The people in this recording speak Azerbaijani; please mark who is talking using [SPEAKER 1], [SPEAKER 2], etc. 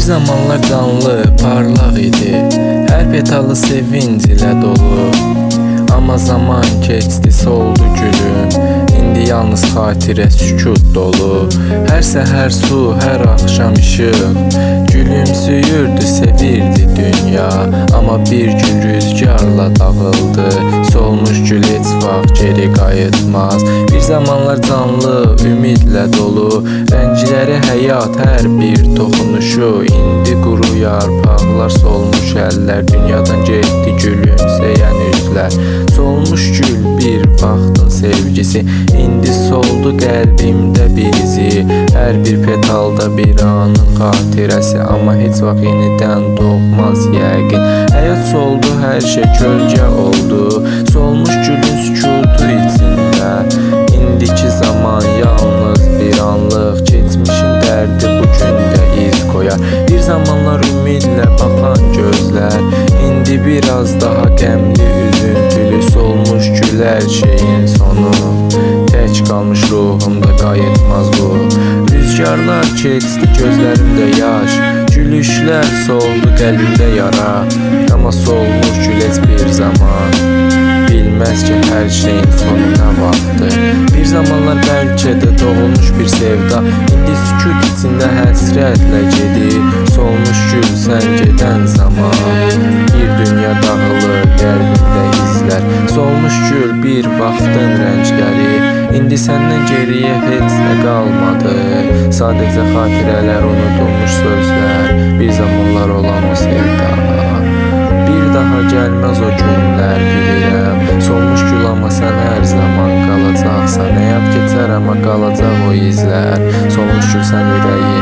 [SPEAKER 1] zamanlar canlı, parlaq idi. Hər petalı sevinc ilə dolu. Amma zaman keçdi, soldu gülüm. İndi yalnız xatirə, sükut dolu. Hər səhər su, hər axşam işıq. Gülümsüyürdü, sevirdi dünya. Amma bir gün rüzgarla dağıldı. Solmuş gül heç vaxt geri qayıtmaz. Bir zamanlar canlı, ümidlə dolu. Rəngləri həyat, hər bir toxunuşu. İndi quru yarpaqlar, solmuş əllər. Dünyadan getdi gülümsəyən üzlər. Solmuş gül bir vaxtın sevgisi. İndi soldu qəlbimdə bir izi. Hər bir petalda bir anın xatirəsi. Amma heç vaxt yenidən doğmaz yəqin. Həyat soldu, hər şey kölgə oldu. Solmuş gülün sükutu içində. İndiki zaman yalnız bir anlıq. Keçmişin dərdi bugün də iz qoyar. Bir zamanlar ümidlə baxan gözlər. İndi biraz daha qəmli, üzüntülü. Solmuş gül hər şeyin sonu. Tək qalmış ruhumda qayıtmaz bu. Rüzgarlar keçdi, gözlərimdə yaş. Gülüşlər soldu, qəlbimdə yara. Amma solmuş gül heç bir zaman bilməz ki, hər şeyin sonu nə vaxtdır. Bir zamanlar bəlkə də doğulmuş bir sevda. İndi sükut içində həsrətlə gedir. Solmuş gül sən gedən zaman. Bir dünya dağılır, qəlbimdə izlər. Solmuş gül bir vaxtın rəngləri. İndi səndən geriyə heç nə qalmadı. Sadəcə xatirələr, unudulmuş sözlər. Bir zamanlar olan o sevda. Bir daha gəlməz o günlər, bilirəm. Solmuş gül amma sən hər zaman qalacaqsan. Həyat keçər amma qalacaq o izlər. Solmuş gül sən ürəyi